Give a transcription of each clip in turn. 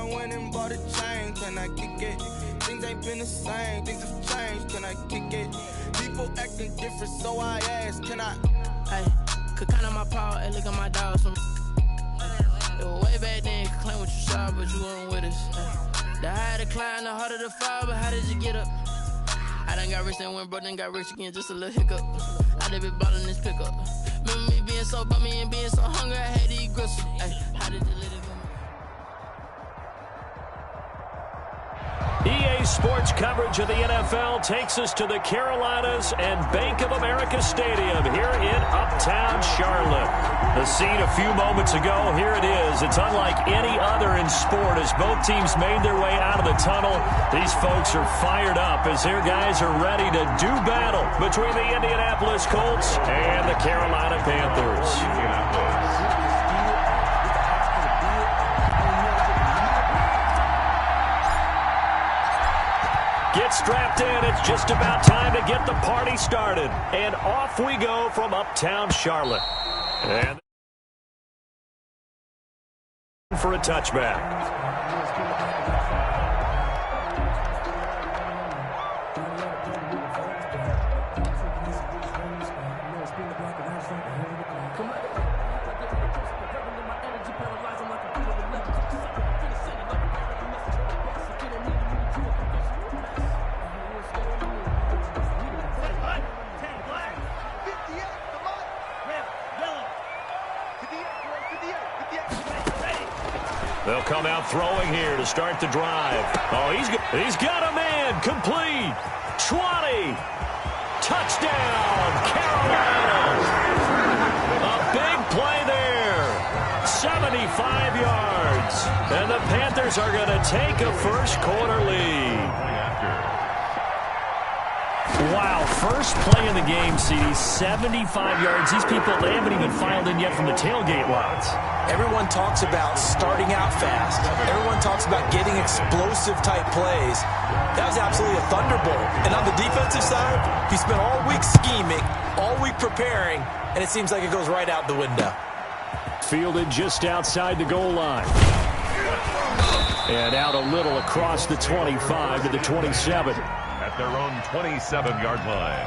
I went and bought a chain, can I kick it? Things ain't been the same, things have changed, can I kick it? People acting different, so I asked, can I? Hey, could count on my power, hey, look at my dogs from. It was way back then, could claim what you saw, but you weren't with us. The higher the climb, the harder the fall, but how did you get up? I done got rich and went broke, then got rich again, just a little hiccup. I done been ballin' this pickup. Remember me being so bummy and being so hungry, I had to eat gristle. Hey, how did you let it go? EA Sports coverage of the NFL takes us to the Carolinas and Bank of America Stadium here in Uptown Charlotte. The scene a few moments ago, here it is. It's unlike any other in sport as both teams made their way out of the tunnel. These folks are fired up as their guys are ready to do battle between the Indianapolis Colts and the Carolina Panthers. Get strapped in. It's just about time to get the party started. And off we go from Uptown Charlotte. And for a touchback. They'll come out throwing here to start the drive. Oh, he's got a man. Complete. 20. Touchdown, Carolina. A big play there. 75 yards. And the Panthers are going to take a first quarter lead. Wow, first play in the game, CD, 75 yards. These people, they haven't even filed in yet from the tailgate lots. Everyone talks about starting out fast. Everyone talks about getting explosive-type plays. That was absolutely a thunderbolt. And on the defensive side, he spent all week scheming, all week preparing, and it seems like it goes right out the window. Fielded just outside the goal line. And out a little across the 25 to the 27. At their own 27-yard line.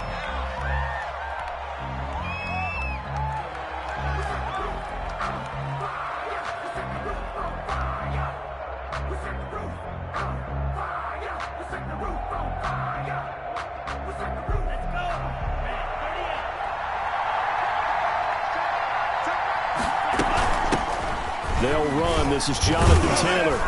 They'll run. This is Jonathan Taylor.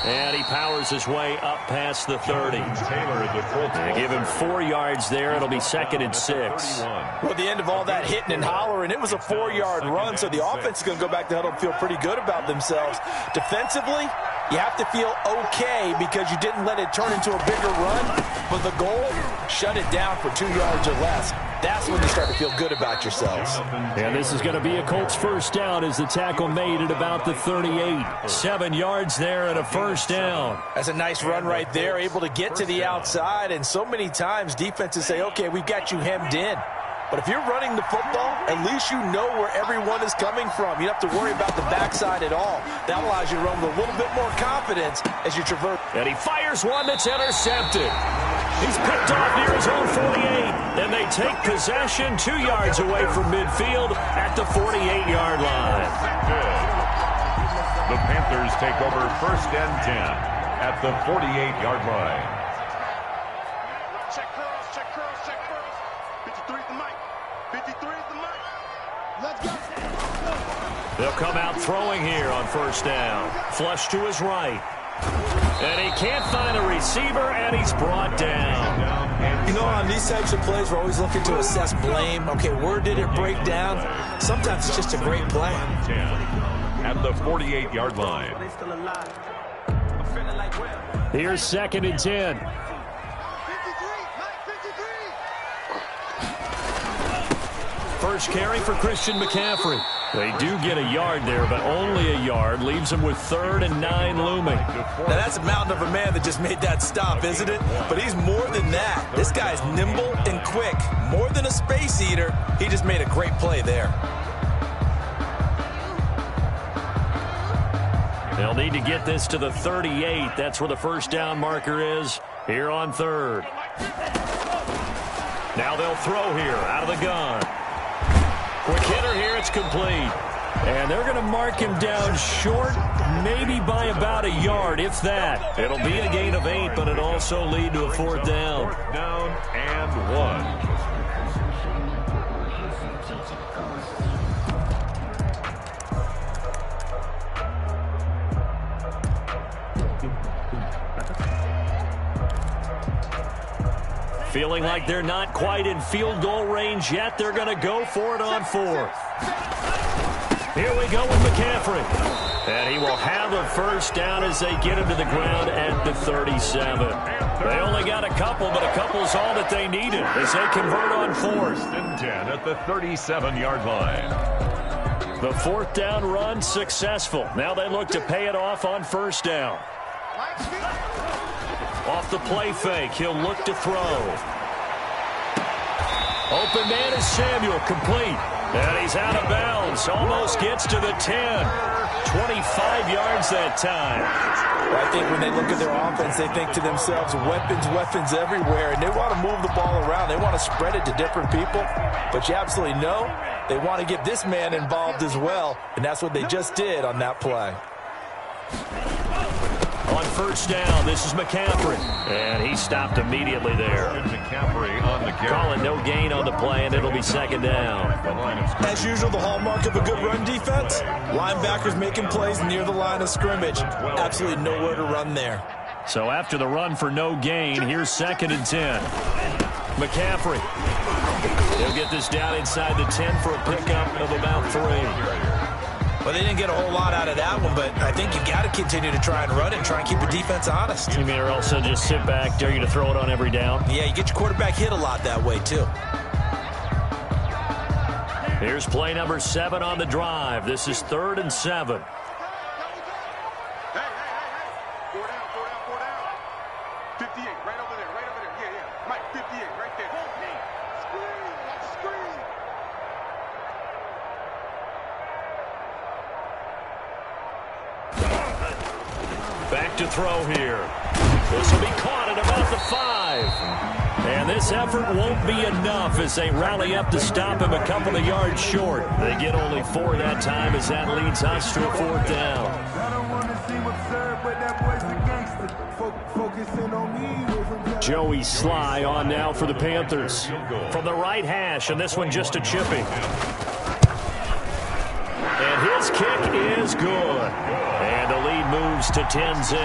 And he powers his way up past the 30. They give him 4 yards there. It'll be 2nd and 6. Well, at the end of all that hitting and hollering, it was a 4-yard run, so the offense is going to go back to huddle and feel pretty good about themselves. Defensively, you have to feel okay because you didn't let it turn into a bigger run, but the goal, shut it down for 2 yards or less. That's when you start to feel good about yourselves. And this is going to be a Colts first down as the tackle made at about the 38. 7 yards there and a first down. That's a nice run right there, able to get to the outside. And so many times defenses say, okay, we've got you hemmed in. But if you're running the football, at least you know where everyone is coming from. You don't have to worry about the backside at all. That allows you to run with a little bit more confidence as you traverse. And he fires one that's intercepted. He's picked off near his own 48. And they take possession 2 yards away from midfield at the 48-yard line. The Panthers take over 1st and 10 at the 48-yard line. Check curls, check curls, check curls. 53 is the mic. 53 is the mic. Let's go. They'll come out throwing here on first down. Flush to his right. And he can't find a receiver, and he's brought down. You know, on these types of plays, we're always looking to assess blame. Okay, where did it break down? Sometimes it's just a great play. At the 48-yard line. Here's 2nd and 10. First carry for Christian McCaffrey. They do get a yard there, but only a yard. Leaves them with 3rd and 9 looming. Now, that's a mountain of a man that just made that stop, isn't it? But he's more than that. This guy's nimble and quick. More than a space eater. He just made a great play there. They'll need to get this to the 38. That's where the first down marker is here on third. Now they'll throw here out of the gun. Quick hitter here. It's complete. And they're going to mark him down short, maybe by about a yard, if that. It'll be a gain of 8, but it'll also lead to a fourth down. Fourth down and 1. Feeling like they're not quite in field goal range yet. They're going to go for it on fourth. Here we go with McCaffrey. And he will have a first down as they get him to the ground at the 37. They only got a couple, but a couple's all that they needed as they convert on fourth. And 10 at the 37-yard line. The fourth down run successful. Now they look to pay it off on first down. Off the play fake, he'll look to throw. Open man is Samuel, complete. And he's out of bounds, almost gets to the 10. 25 yards that time. Well, I think when they look at their offense, they think to themselves, weapons everywhere, and they want to move the ball around. They want to spread it to different people, but you absolutely know they want to get this man involved as well, and that's what they just did on that play. On first down, this is McCaffrey. And he stopped immediately there. McCaffrey on the carry. Calling no gain on the play, and it'll be second down. As usual, the hallmark of a good run defense, linebackers making plays near the line of scrimmage. Absolutely nowhere to run there. So after the run for no gain, here's second and 10. McCaffrey. He'll get this down inside the 10 for a pickup of about 3. Well, they didn't get a whole lot out of that one, but I think you've got to continue to try and run and try and keep the defense honest. You mean or also just sit back, dare you to throw it on every down? Yeah, you get your quarterback hit a lot that way, too. Here's play number 7 on the drive. This is 3rd and 7. Hey. 4 down. 58, right over there. Yeah. Mike, 58, right there. Screen. Back to throw here. This will be caught at about the 5. And this effort won't be enough as they rally up to stop him a couple of yards short. They get only 4 that time as that leads us to a fourth down. Joey Sly on now for the Panthers. From the right hash, and this one just a chipping. And his kick is good. And the lead moves to 10-zip.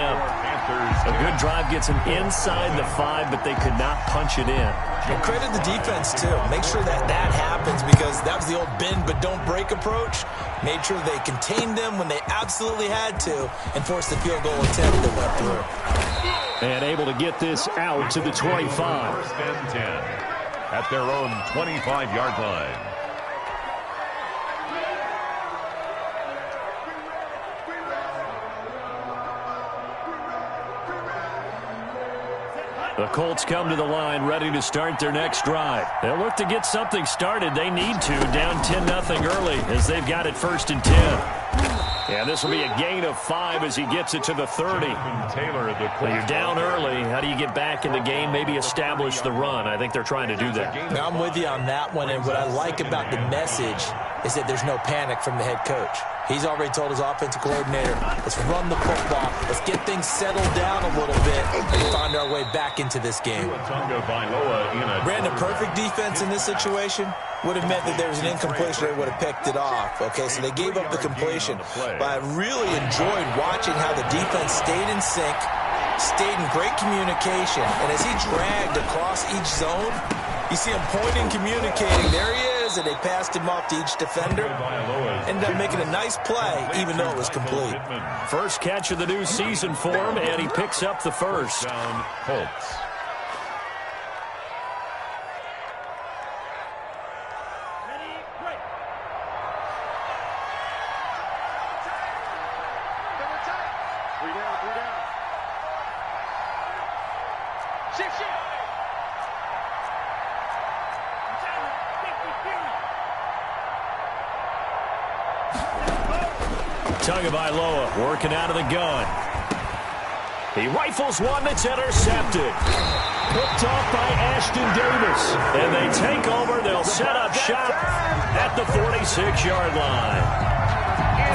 A good drive gets him inside the 5, but they could not punch it in. And credit the defense, too. Make sure that happens because that was the old bend but don't break approach. Made sure they contained them when they absolutely had to and forced the field goal attempt that went through. And able to get this out to the 25. First and 10 at their own 25-yard line. The Colts come to the line ready to start their next drive. They'll look to get something started. They need to, down 10-0 early as they've got it 1st and 10. And this will be a gain of 5 as he gets it to the 30. You're down early. How do you get back in the game, maybe establish the run? I think they're trying to do that. Now, I'm with you on that one, and what I like about the message is that there's no panic from the head coach. He's already told his offensive coordinator, let's run the football. Let's get things settled down a little bit and find our way back into this game. Brandon, perfect defense in this situation would have meant that there was an incompletion. They would have picked it off. Okay, so they gave up the completion. But I really enjoyed watching how the defense stayed in sync, stayed in great communication. And as he dragged across each zone, you see him pointing, communicating. There he is, and they passed him off to each defender. Ended up making a nice play, even though it was complete. First catch of the new season for him, and he picks up the first. Colts. Tagovailoa working out of the gun. He rifles one that's intercepted. Picked off by Ashton Davis. And they take over. They'll set up shop at the 46-yard line.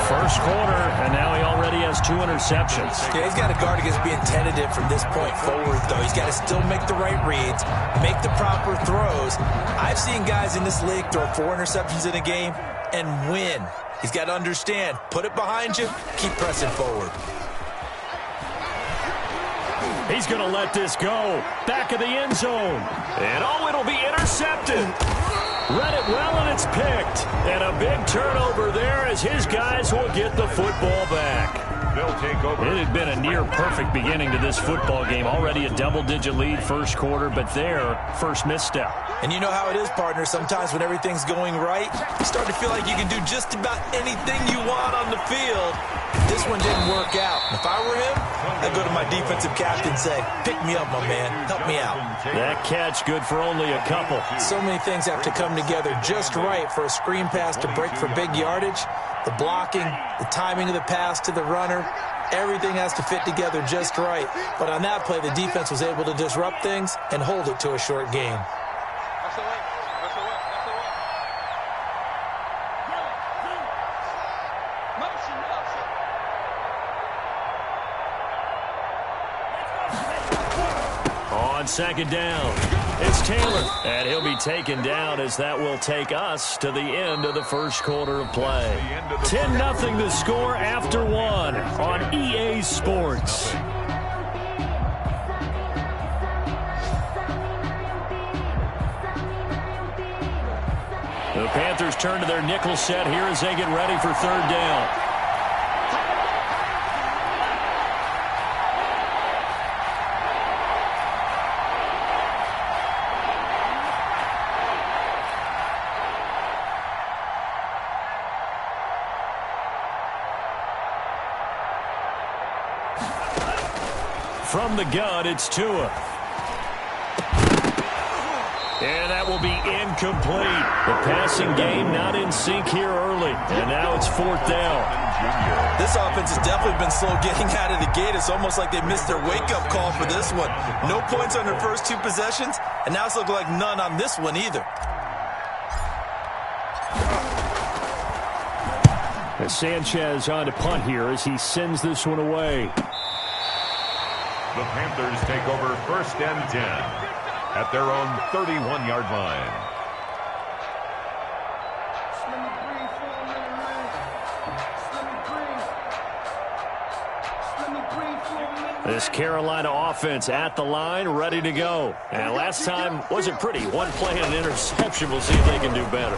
First quarter, and now he already has 2 interceptions. Yeah, he's got to guard against being tentative from this point forward, though. He's got to still make the right reads, make the proper throws. I've seen guys in this league throw 4 interceptions in a game and win. He's got to understand, put it behind you, keep pressing forward. He's going to let this go. Back of the end zone. And it'll be intercepted. Read it well, and it's picked. And a big turnover there as his guys will get the football back. They'll take over. It had been a near-perfect beginning to this football game. Already a double-digit lead first quarter, but their first misstep. And you know how it is, partner. Sometimes when everything's going right, you start to feel like you can do just about anything you want on the field. This one didn't work out. If I were him, I'd go to my defensive captain and say, pick me up, my man. Help me out. That catch good for only a couple. So many things have to come together just right for a screen pass to break for big yardage. The blocking, the timing of the pass to the runner, everything has to fit together just right. But on that play, the defense was able to disrupt things and hold it to a short game. On second down, it's Taylor, and he'll be taken down as that will take us to the end of the first quarter of play. 10-0 the score after 1 on EA Sports. The Panthers turn to their nickel set here as they get ready for third down. From the gun, it's Tua. And that will be incomplete. The passing game not in sync here early. And now it's fourth down. This offense has definitely been slow getting out of the gate. It's almost like they missed their wake-up call for this one. No points on their first 2 possessions, and now it's looking like none on this one either. And Sanchez on to punt here as he sends this one away. The Panthers take over first and 10 at their own 31-yard line. This Carolina offense at the line, ready to go. And last time wasn't pretty. 1 play and an interception. We'll see if they can do better.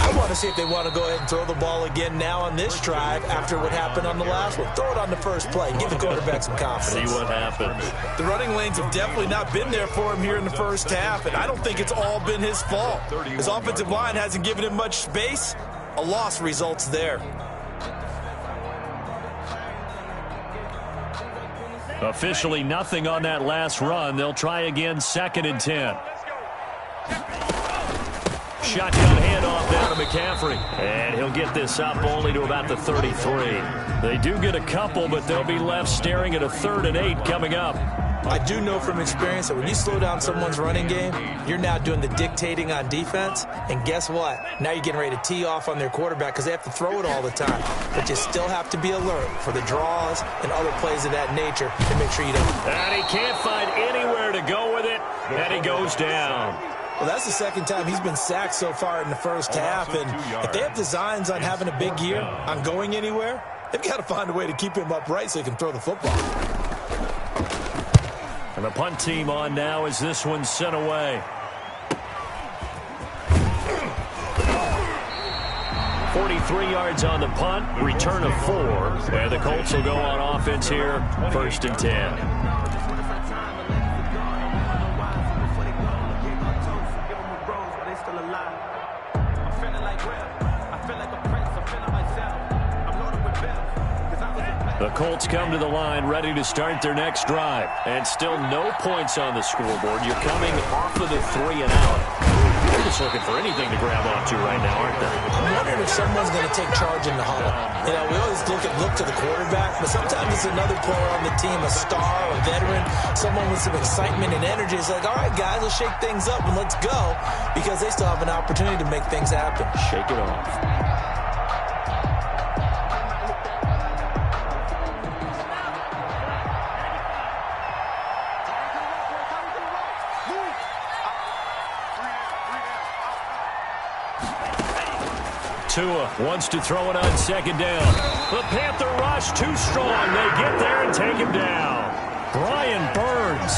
I want to see if they want to go ahead and throw the ball again now on this drive after what happened on the last one. Throw it on the first play. Give the quarterback some confidence. See what happens. The running lanes have definitely not been there for him here in the first half, and I don't think it's all been his fault. His offensive line hasn't given him much space. A loss results there. Officially nothing on that last run. They'll try again, 2nd and 10. Shotgun handoff down to McCaffrey. And he'll get this up only to about the 33. They do get a couple, but they'll be left staring at a 3rd and 8 coming up. I do know from experience that when you slow down someone's running game, you're now doing the dictating on defense. And guess what? Now you're getting ready to tee off on their quarterback because they have to throw it all the time. But you still have to be alert for the draws and other plays of that nature to make sure you don't. And he can't find anywhere to go with it, and he goes down. Well, that's the 2nd time he's been sacked so far in the first half. And if they have designs on having a big year, on going anywhere, they've got to find a way to keep him upright so he can throw the football. And the punt team on now as this one's sent away. 43 yards on the punt, return of 4. And the Colts will go on offense here, 1st and 10. The Colts come to the line ready to start their next drive. And still no points on the scoreboard. You're coming off of the 3 and out. just looking for anything to grab onto right now, aren't they? I'm wondering if someone's going to take charge in the huddle. You know, we always look to the quarterback, but sometimes it's another player on the team, a star, a veteran, someone with some excitement and energy. It's like, all right, guys, let's shake things up and let's go, because they still have an opportunity to make things happen. Shake it off. Tua wants to throw it on second down. The Panther rush too strong. They get there and take him down. Brian Burns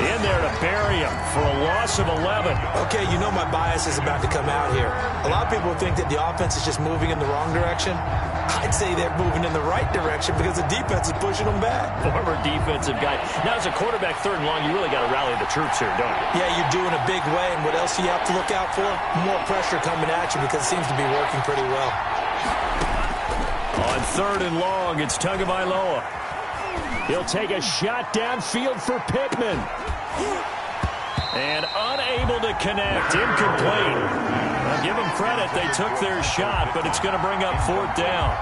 in there to bury him for a loss of 11. Okay, you know my bias is about to come out here. A lot of people think that the offense is just moving in the wrong direction. I'd say they're moving in the right direction because the defense is pushing them back. Former defensive guy. Now, as a quarterback, third and long, you really got to rally the troops here, don't you? Yeah, you do in a big way. And what else do you have to look out for? More pressure coming at you because it seems to be working pretty well. On third and long, it's Tagovailoa. He'll take a shot downfield for Pittman. And unable to connect. Incomplete. Now, give them credit. They took their shot, but it's going to bring up fourth down.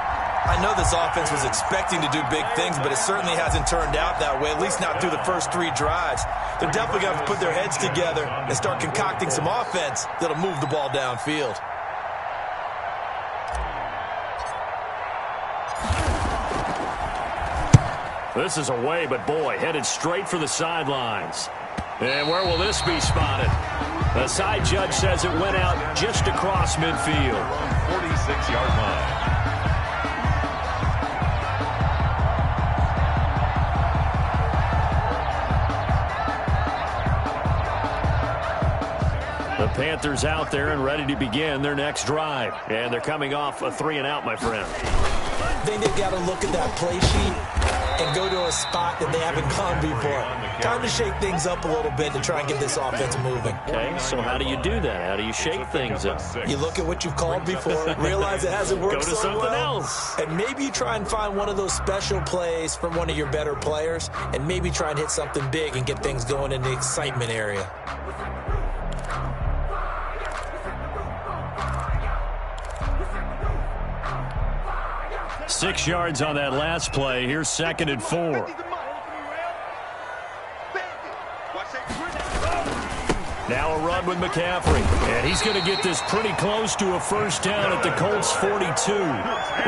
I know this offense was expecting to do big things, but it certainly hasn't turned out that way, at least not through the first 3 drives. They're definitely going to have to put their heads together and start concocting some offense that'll move the ball downfield. This is away, but boy, headed straight for the sidelines. And where will this be spotted? The side judge says it went out just across midfield. 46-yard line. The Panthers out there and ready to begin their next drive. And they're coming off a 3-and-out, my friend. I think they've got to look at that play sheet and go to a spot that they haven't gone before. Time to shake things up a little bit to try and get this offense moving. Okay, so how do you do that? How do you shake things up? You look at what you've called before, realize it hasn't worked Go to so something well, else. and maybe you try and find one of those special plays from one of your better players, and maybe try and hit something big and get things going in the excitement area. Six yards on that last play. Here's 2nd and 4. Now a run with McCaffrey. And he's going to get this pretty close to a first down at the Colts 42.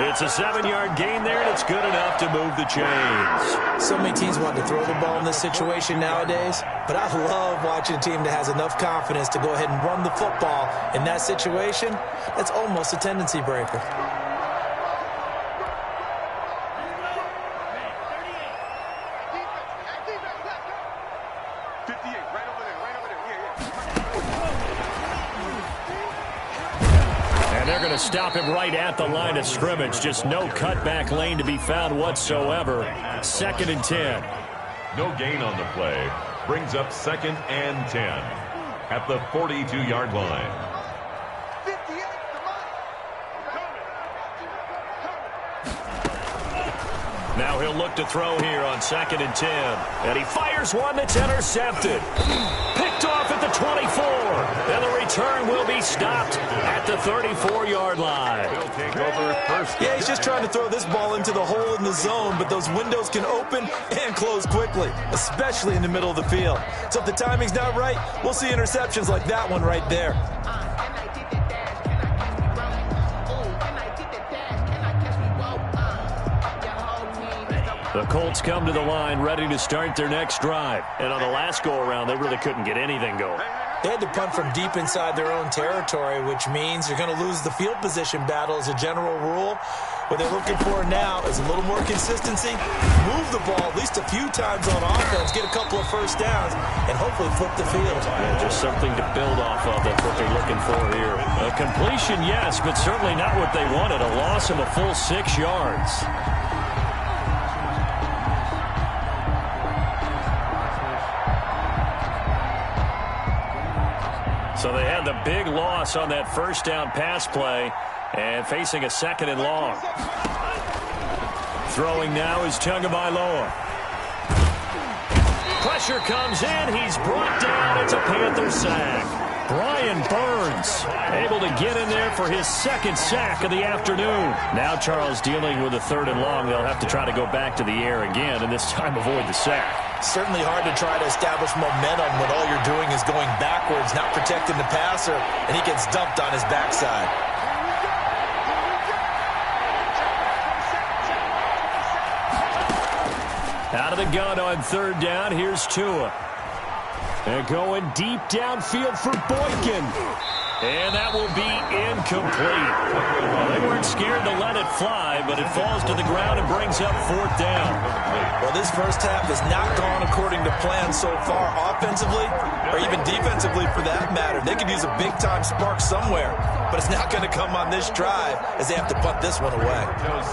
It's a 7-yard gain there, and it's good enough to move the chains. So many teams want to throw the ball in this situation nowadays, but I love watching a team that has enough confidence to go ahead and run the football in that situation. That's almost a tendency breaker. Stop him right at the line of scrimmage. Just no cutback lane to be found whatsoever. 2nd and 10. No gain on the play. Brings up 2nd and 10 at the 42-yard line. Now he'll look to throw here on 2nd and 10. And he fires one that's intercepted. Picked off at the 24. And the return will be stopped at the 34-yard line. He'll take over first. Yeah, he's just trying to throw this ball into the hole in the zone, but those windows can open and close quickly, especially in the middle of the field. So if the timing's not right, we'll see interceptions like that one right there. The Colts come to the line ready to start their next drive. And on the last go-around, they really couldn't get anything going. They had to punt from deep inside their own territory, which means you're going to lose the field position battle as a general rule. What they're looking for now is a little more consistency, move the ball at least a few times on offense, get a couple of first downs, and hopefully flip the field. Yeah, just something to build off of. That's what they're looking for here. A completion, yes, but certainly not what they wanted. A loss of a full 6 yards. So they had the big loss on that first down pass play and facing a 2nd and long. Throwing now is Tagovailoa. Pressure comes in. He's brought down. It's a Panther sack. Brian Burns able to get in there for his second sack of the afternoon. Now Charles dealing with a 3rd and long. They'll have to try to go back to the air again, and this time avoid the sack. Certainly hard to try to establish momentum when all you're doing is going backwards, not protecting the passer, and he gets dumped on his backside. Out of the gun on 3rd down, here's Tua. They're going deep downfield for Boykin. And that will be incomplete. Well, they weren't scared to let it fly, but it falls to the ground and brings up 4th down. Well, this first half has not gone according to plan so far offensively, or even defensively for that matter. They could use a big-time spark somewhere, but it's not going to come on this drive as they have to punt this one away.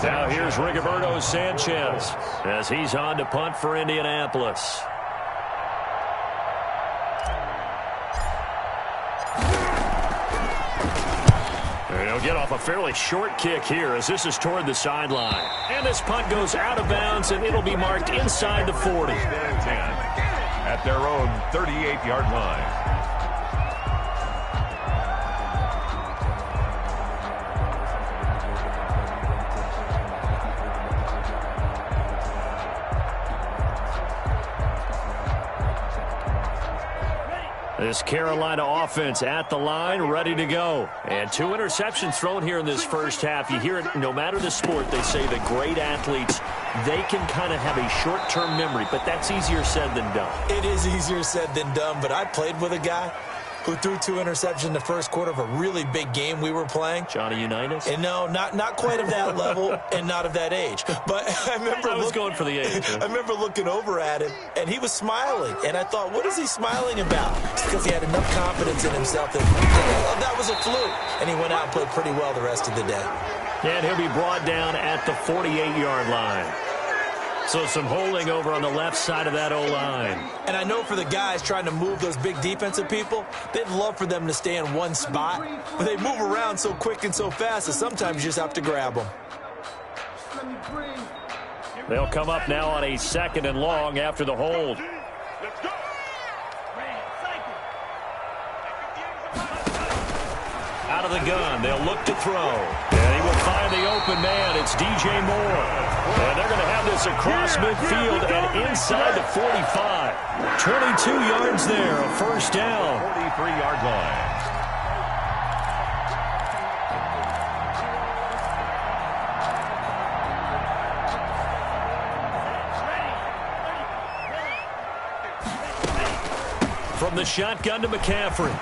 Now here's Rigoberto Sanchez as he's on to punt for Indianapolis. He'll get off a fairly short kick here as this is toward the sideline. And this punt goes out of bounds, and it'll be marked inside the 40. At their own 38-yard line. This Carolina offense at the line, ready to go. And 2 interceptions thrown here in this first half. You hear it, no matter the sport, they say that great athletes, they can kind of have a short-term memory, but that's easier said than done. It is easier said than done, but I played with a guy who threw 2 interceptions in the first quarter of a really big game we were playing. Johnny Unitas? And no, not quite of that level and not of that age. But I remember I was going for the age. Huh? I remember looking over at him, and he was smiling. And I thought, what is he smiling about? It's because he had enough confidence in himself that was a fluke. And he went out and played pretty well the rest of the day. And he'll be brought down at the 48-yard line. So some holding over on the left side of that O-line. And I know for the guys trying to move those big defensive people, they'd love for them to stay in one spot. But they move around so quick and so fast that sometimes you just have to grab them. They'll come up now on a 2nd and long after the hold. Out of the gun, they'll look to throw. And he will find the open man. It's DJ Moore. And they're going to have this across midfield and inside the 45. 22 yards there, a 1st down. 43-yard line. From the shotgun to McCaffrey.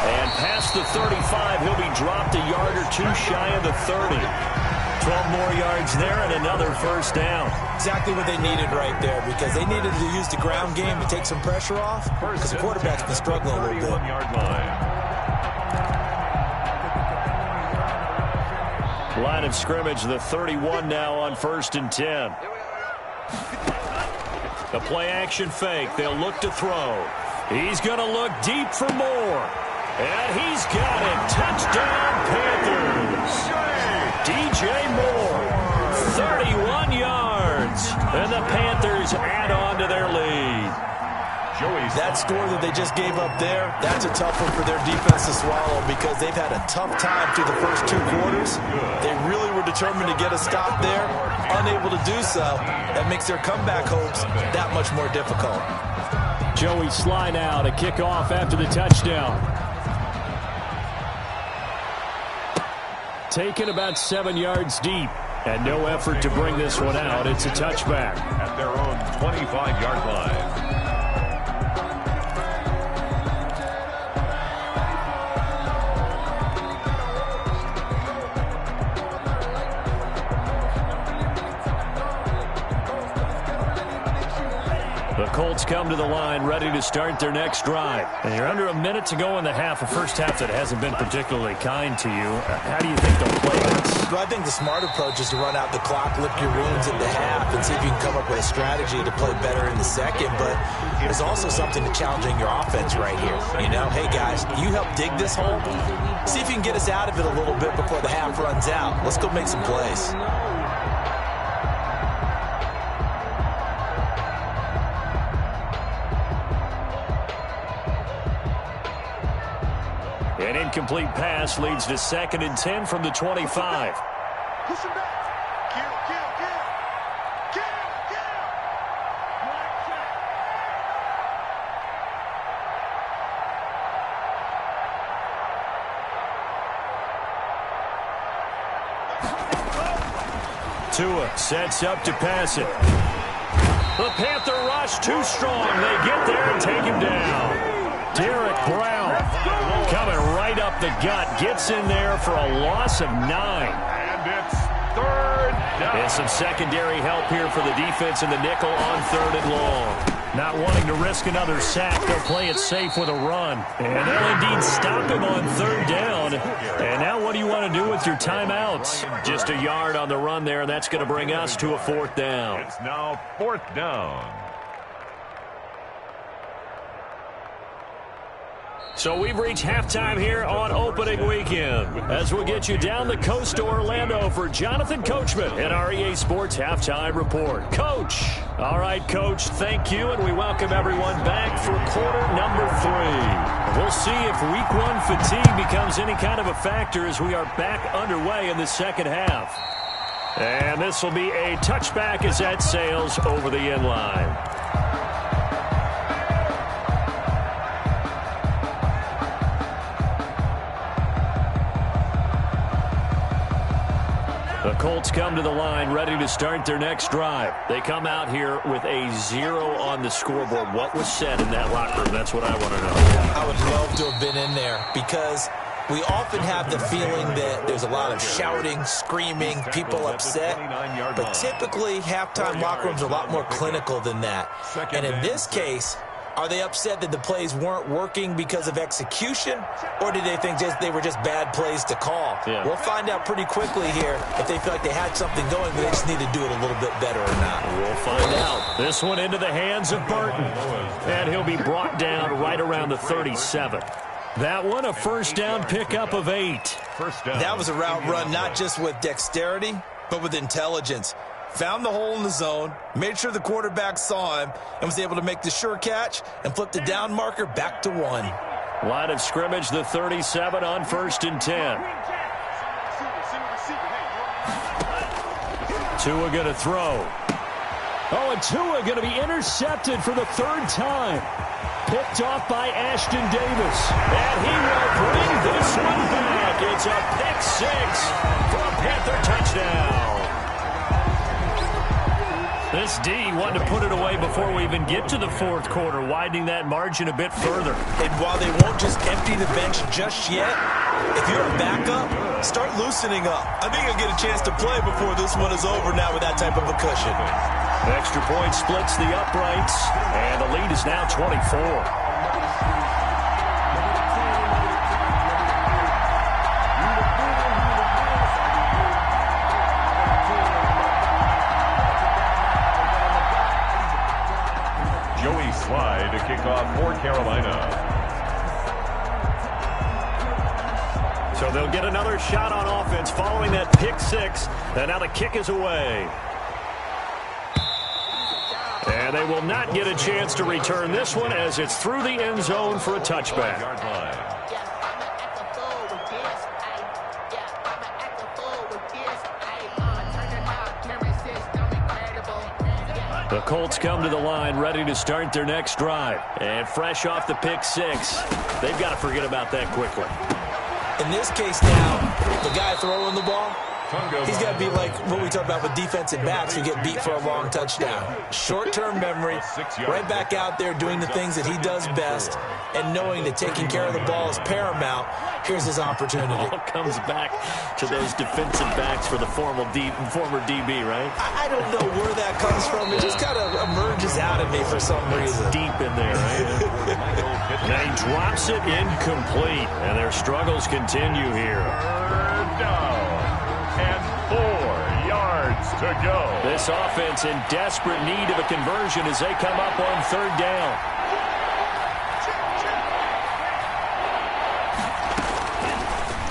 And past the 35, he'll be dropped a yard or 2 shy of the 30. 12 more yards there and another 1st down. Exactly what they needed right there, because they needed to use the ground game to take some pressure off, because the quarterback's been struggling a little bit. 41-yard line. Line of scrimmage, the 31 now on 1st and 10. The play action fake. They'll look to throw. He's going to look deep for more. And he's got it. Touchdown, Panthers. DJ Moore, 31 yards. And the Panthers add on to their lead. That score that they just gave up there, that's a tough one for their defense to swallow, because they've had a tough time through the first 2 quarters. They really were determined to get a stop there, unable to do so. That makes their comeback hopes that much more difficult. Joey Sly now to kick off after the touchdown. Taken about 7 yards deep, and no effort to bring this one out. It's a touchback. At their own 25-yard line. The Colts come to the line, ready to start their next drive. And you're under a minute to go in the half, a first half that hasn't been particularly kind to you. How do you think they'll play this? Well, I think the smart approach is to run out the clock, lick your wounds at the half, and see if you can come up with a strategy to play better in the second. But there's also something to challenging your offense right here. You know, hey, guys, you help dig this hole. See if you can get us out of it a little bit before the half runs out. Let's go make some plays. An incomplete pass leads to 2nd and 10 from the 25. Push him back. Kill. Black flag. Tua sets up to pass it. The Panther rush too strong. They get there and take him down. Derek Brown coming right up the gut. Gets in there for a loss of 9. And it's 3rd down. And some secondary help here for the defense in the nickel on 3rd and long. Not wanting to risk another sack, they'll play it safe with a run. And they'll indeed stop him on 3rd down. And now what do you want to do with your timeouts? Just a yard on the run there, and that's going to bring us to a 4th down. It's now 4th down. So we've reached halftime here on opening weekend as we'll get you down the coast to Orlando for Jonathan Coachman and our EA Sports Halftime Report. Coach. All right, Coach, thank you, and we welcome everyone back for quarter number 3. We'll see if week 1 fatigue becomes any kind of a factor as we are back underway in the second half. And this will be a touchback as that sails over the end line. The Colts come to the line ready to start their next drive. They come out here with a 0 on the scoreboard. What was said in that locker room? That's what I want to know. I would love to have been in there because we often have the feeling that there's a lot of shouting, screaming, people upset. But typically, halftime locker rooms are a lot more clinical than that. And in this case, are they upset that the plays weren't working because of execution, or did they think they were just bad plays to call? Yeah. We'll find out pretty quickly here if they feel like they had something going, but they just need to do it a little bit better or not. We'll find out. This one into the hands of Burton, and he'll be brought down right around the 37. That one, a 1st down pickup of 8. First down. That was a route run not just with dexterity, but with intelligence. Found the hole in the zone, made sure the quarterback saw him, and was able to make the sure catch and flip the down marker back to 1. Line of scrimmage, the 37 on 1st and 10. Tua going to throw. Oh, and Tua going to be intercepted for the 3rd time. Picked off by Ashton Davis. And he will bring this one back. It's a pick 6 for a Panther touchdown. This D wanted to put it away before we even get to the 4th quarter, widening that margin a bit further. And while they won't just empty the bench just yet, if you're a backup, start loosening up. I think you'll get a chance to play before this one is over now with that type of a cushion. Extra point splits the uprights, and the lead is now 24. To kick off for Carolina. So they'll get another shot on offense following that pick 6, and now the kick is away. And they will not get a chance to return this one as it's through the end zone for a touchback. The Colts come to the line ready to start their next drive. And fresh off the pick 6, they've got to forget about that quickly. In this case now, the guy throwing the ball, he's got to be like what we talk about with defensive backs who get beat for a long touchdown. Short-term memory, right back out there doing the things that he does best, and knowing that taking care of the ball is paramount. Here's his opportunity. All comes back to those defensive backs for the former DB, right? I don't know where that comes from. It just kind of emerges out of me for some reason. Deep in there, right? Now he drops it incomplete, and their struggles continue here. 3rd down and 4 yards to go. This offense in desperate need of a conversion as they come up on 3rd down.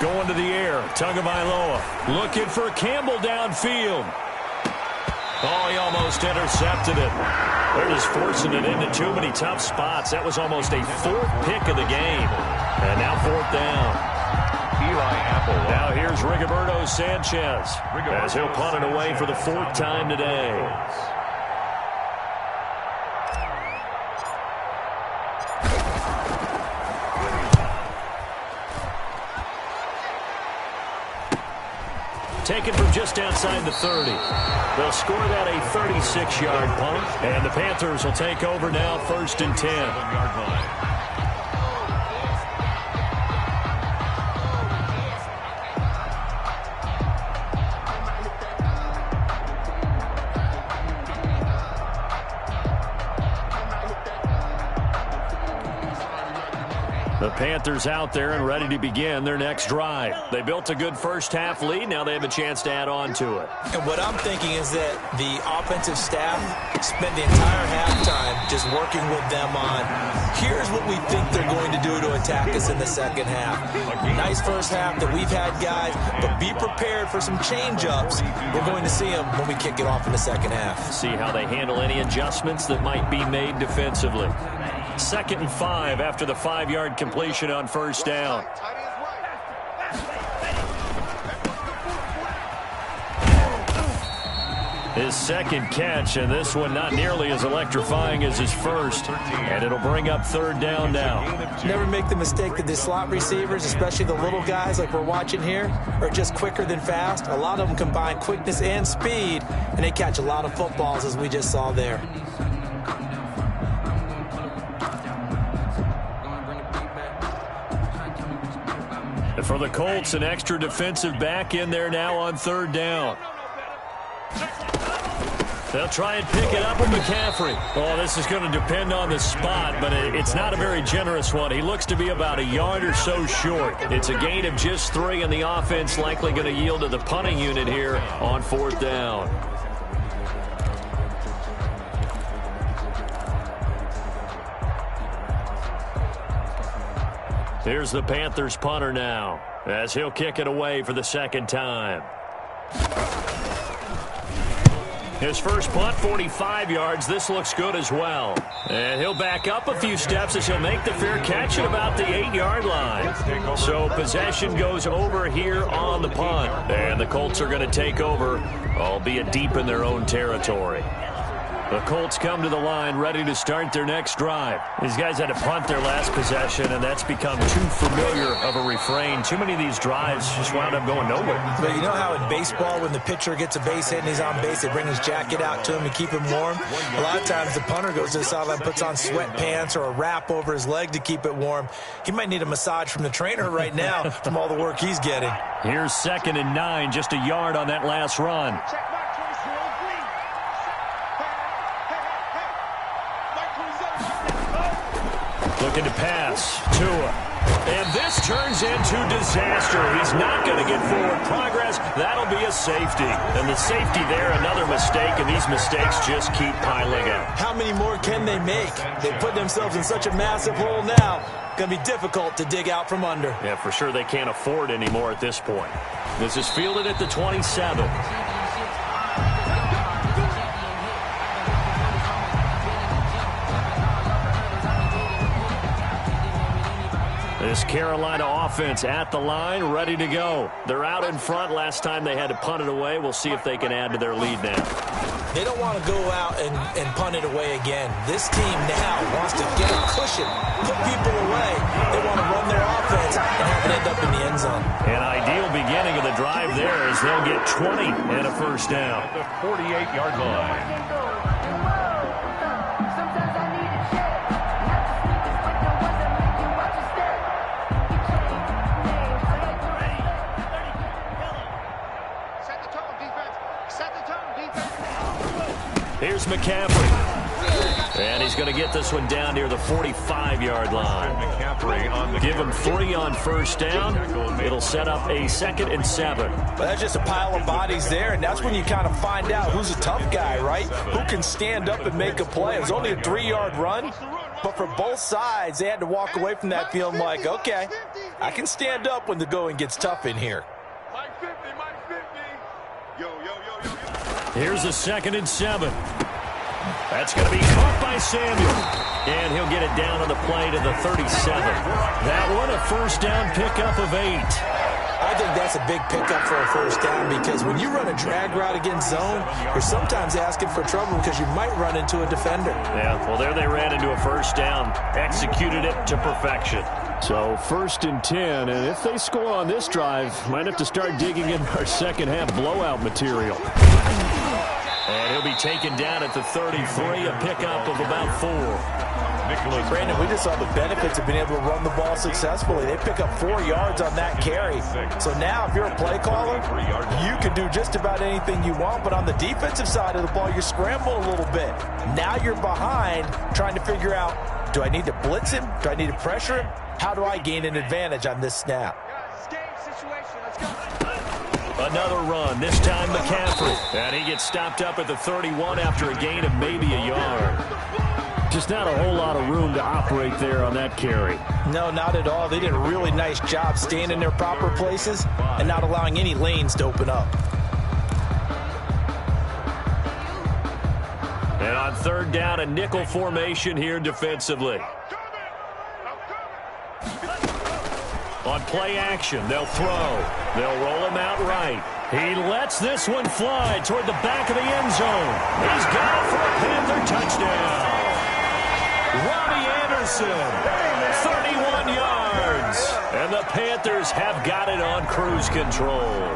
Going to the air, Tagovailoa looking for Campbell downfield. Oh, he almost intercepted it. They're just forcing it into too many tough spots. That was almost a fourth pick of the game. And now fourth down. Eli Apple. Now here's Rigoberto Sanchez as he'll punt it away for the fourth time today. Taken from just outside the 30. They'll score that a 36-yard punt. And the Panthers will take over now, 1st and 10. The Panthers out there and ready to begin their next drive. They built a good first-half lead. Now they have a chance to add on to it. And what I'm thinking is that the offensive staff spent the entire halftime just working with them on, here's what we think they're going to do to attack us in the second half. Nice first half that we've had, guys, but be prepared for some change-ups. We're going to see them when we kick it off in the second half. See how they handle any adjustments that might be made defensively. 2nd and 5 after the 5-yard completion on first down. His second catch, and this one not nearly as electrifying as his first. And it'll bring up 3rd down now. Never make the mistake that the slot receivers, especially the little guys like we're watching here, are just quicker than fast. A lot of them combine quickness and speed, and they catch a lot of footballs, as we just saw there. For the Colts, an extra defensive back in there now on 3rd down. They'll try and pick it up with McCaffrey. Oh, this is going to depend on the spot, but it's not a very generous one. He looks to be about a yard or so short. It's a gain of just 3, and the offense likely going to yield to the punting unit here on 4th down. Here's the Panthers punter now as he'll kick it away for the 2nd time. His first punt, 45 yards. This looks good as well. And he'll back up a few steps as he'll make the fair catch at about the 8-yard line. So possession goes over here on the punt. And the Colts are going to take over, albeit deep in their own territory. The Colts come to the line ready to start their next drive. These guys had to punt their last possession, and that's become too familiar of a refrain. Too many of these drives just wound up going nowhere. But you know how in baseball, when the pitcher gets a base hit and he's on base, they bring his jacket out to him to keep him warm? A lot of times the punter goes to the sideline, puts on sweatpants or a wrap over his leg to keep it warm. He might need a massage from the trainer right now from all the work he's getting. Here's 2nd and 9, just a yard on that last run. Looking to pass. Tua. And this turns into disaster. He's not going to get forward progress. That'll be a safety. And the safety there, another mistake, and these mistakes just keep piling up. How many more can they make? They put themselves in such a massive hole now. Going to be difficult to dig out from under. Yeah, for sure they can't afford anymore at this point. This is fielded at the 27. This Carolina offense at the line, ready to go. They're out in front. Last time they had to punt it away. We'll see if they can add to their lead now. They don't want to go out and punt it away again. This team now wants to get a cushion, put people away. They want to run their offense and have it end up in the end zone. An ideal beginning of the drive there as they'll get 20 and a first down. The 48-yard line. Here's McCaffrey. And he's going to get this one down near the 45-yard line. Give him 3 on first down. It'll set up a 2nd and 7. But that's just a pile of bodies there, and that's when you kind of find out who's a tough guy, right? Who can stand up and make a play. It was only a 3-yard run, but for both sides, they had to walk away from that feeling like, okay, I can stand up when the going gets tough in here. Yo, yo, yo, yo, yo. Here's a 2nd and 7. That's going to be caught by Samuel. And he'll get it down on the play to the 37. That one, a first down pickup of 8. I think that's a big pickup for a first down because when you run a drag route against zone, you're sometimes asking for trouble because you might run into a defender. Yeah, well, there they ran into a first down. Executed it to perfection. So 1st and 10, and if they score on this drive, might have to start digging in our second half blowout material. And he'll be taken down at the 33, a pickup of about 4. Brandon, we just saw the benefits of being able to run the ball successfully. They pick up 4 yards on that carry. So now if you're a play caller, you can do just about anything you want. But on the defensive side of the ball, you're scrambling a little bit. Now you're behind trying to figure out, do I need to blitz him? Do I need to pressure him? How do I gain an advantage on this snap? Another run, this time McCaffrey. And he gets stopped up at the 31 after a gain of maybe a yard. Just not a whole lot of room to operate there on that carry. No, not at all. They did a really nice job staying in their proper places and not allowing any lanes to open up. And on 3rd down, a nickel formation here defensively. On play action, they'll throw. They'll roll him out right. He lets this one fly toward the back of the end zone. He's got it for a Panther touchdown. Robbie Anderson, 31 yards. And the Panthers have got it on cruise control.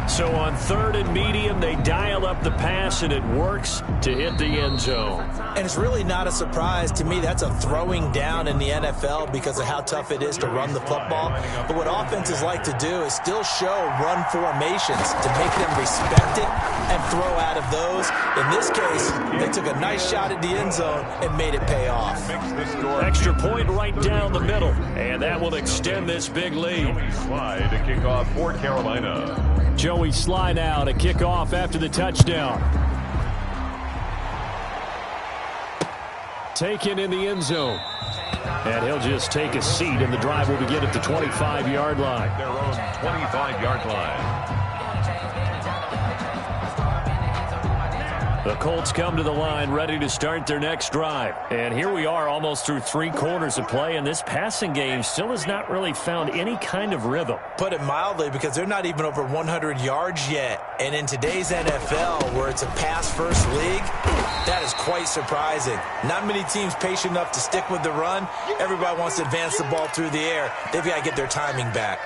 So on 3rd and medium, they dial up the pass, and it works to hit the end zone. And it's really not a surprise to me. That's a throwing down in the NFL because of how tough it is to run the football. But what offenses like to do is still show run formations to make them respect it and throw out of those. In this case, they took a nice shot at the end zone and made it pay off. Extra point right down the middle, and that will extend this big lead. Slide to kick off for Carolina. Joey Slye now to kick off after the touchdown. Taken in the end zone. And he'll just take a seat, and the drive will begin at the 25-yard line. Their own 25-yard line. The Colts come to the line ready to start their next drive. And here we are almost through 3 quarters of play, and this passing game still has not really found any kind of rhythm. Put it mildly, because they're not even over 100 yards yet. And in today's NFL, where it's a pass-first league, that is quite surprising. Not many teams patient enough to stick with the run. Everybody wants to advance the ball through the air. They've got to get their timing back.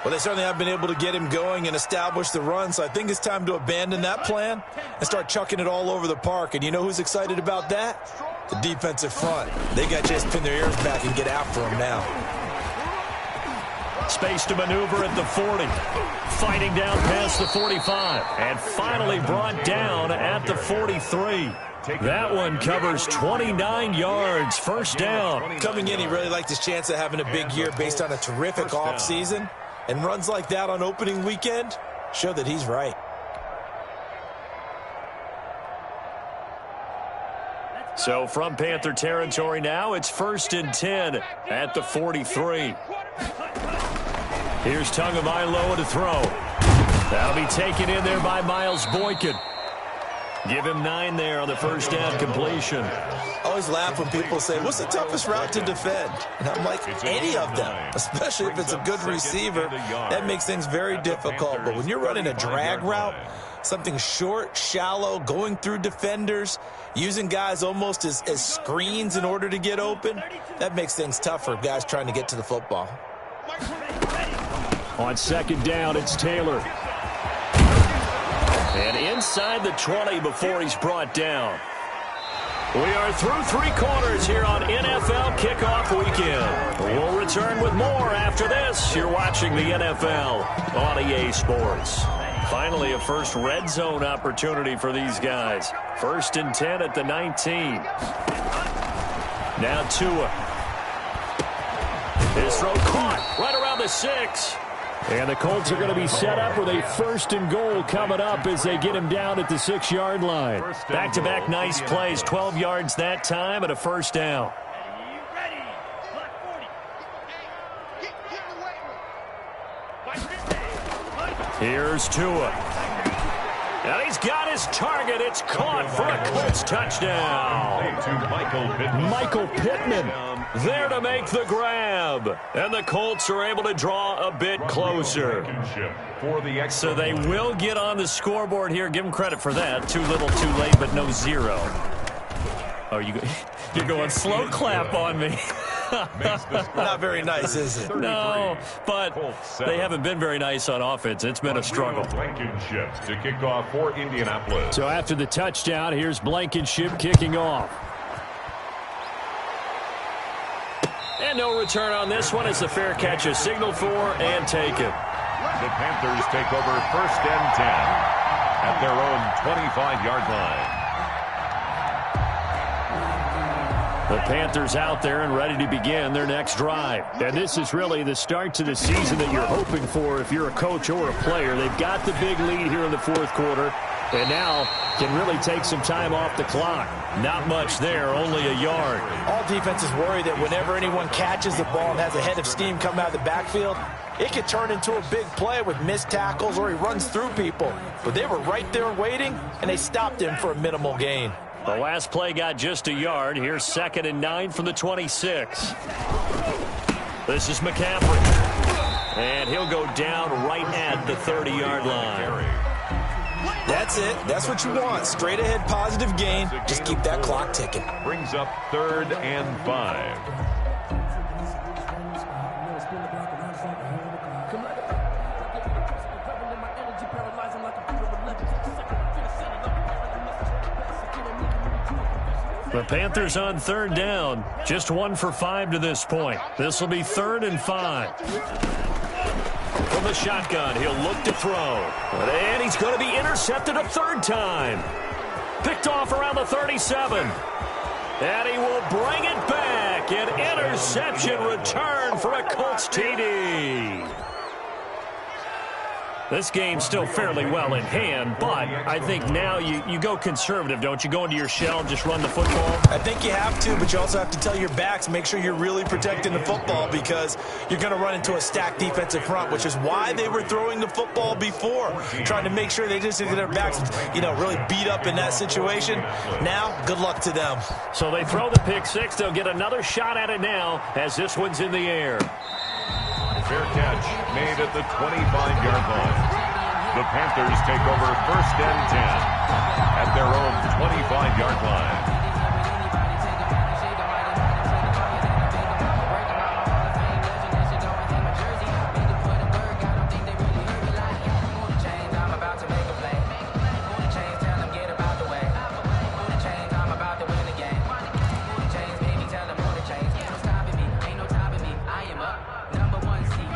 Well, they certainly have been able to get him going and establish the run, so I think it's time to abandon that plan and start chucking it all over the park. And you know who's excited about that? The defensive front. They got to just pin their ears back and get after him now. Space to maneuver at the 40. Fighting down past the 45. And finally brought down at the 43. That one covers 29 yards. First down. Coming in, he really liked his chance of having a big year based on a terrific offseason. And runs like that on opening weekend show that he's right. So from Panther territory now, it's 1st and 10 at the 43. Here's Tagovailoa to throw. That'll be taken in there by Miles Boykin. Give him 9 there on the first down completion. I always laugh when people say, what's the toughest route to defend? And I'm like, any of them, especially if it's a good receiver. That makes things very difficult. But when you're running a drag route, something short, shallow, going through defenders, using guys almost as screens in order to get open, that makes things tough for guys trying to get to the football. On 2nd down, it's Taylor. And inside the 20 before he's brought down. We are through 3 quarters here on NFL Kickoff Weekend. We'll return with more after this. You're watching the NFL on EA Sports. Finally, a first red zone opportunity for these guys. 1st and 10 at the 19. Now Tua. His throw caught right around the 6. And the Colts are going to be set up with a 1st and goal coming up as they get him down at the 6-yard line. Back-to-back nice plays, 12 yards that time and a first down. Here's Tua. And he's got his target. It's caught for a Colts touchdown. Michael Pittman there to make the grab. And the Colts are able to draw a bit closer. So they will get on the scoreboard here. Give them credit for that. Too little, too late, but no zero. Oh, you're going slow clap on me. Not very nice, is it? No, but they haven't been very nice on offense. It's been a struggle. Blankenship to kick off for Indianapolis. So after the touchdown, here's Blankenship kicking off. And no return on this one as the fair catch is signaled for and taken. The Panthers take over 1st and 10 at their own 25-yard line. The Panthers out there and ready to begin their next drive. And this is really the start to the season that you're hoping for if you're a coach or a player. They've got the big lead here in the fourth quarter and now can really take some time off the clock. Not much there, only a yard. All defenses worry that whenever anyone catches the ball and has a head of steam come out of the backfield, it could turn into a big play with missed tackles or he runs through people. But they were right there waiting, and they stopped him for a minimal gain. The last play got just a yard. Here's 2nd and 9 from the 26. This is McCaffrey. And he'll go down right at the 30-yard line. That's it. That's what you want. Straight ahead positive gain. Just keep that clock ticking. Brings up 3rd and 5. The Panthers on 3rd down. Just 1 for 5 to this point. This will be 3rd and 5. From the shotgun, he'll look to throw. And he's going to be intercepted a 3rd time. Picked off around the 37. And he will bring it back. An interception return for a Colts TD. This game's still fairly well in hand, but I think now you go conservative, don't you? Go into your shell and just run the football? I think you have to, but you also have to tell your backs, make sure you're really protecting the football because you're going to run into a stacked defensive front, which is why they were throwing the football before, trying to make sure they just get their backs, really beat up in that situation. Now, good luck to them. So they throw the pick six. They'll get another shot at it now as this one's in the air. Fair catch made at the 25-yard line. The Panthers take over 1st and 10 at their own 25-yard line.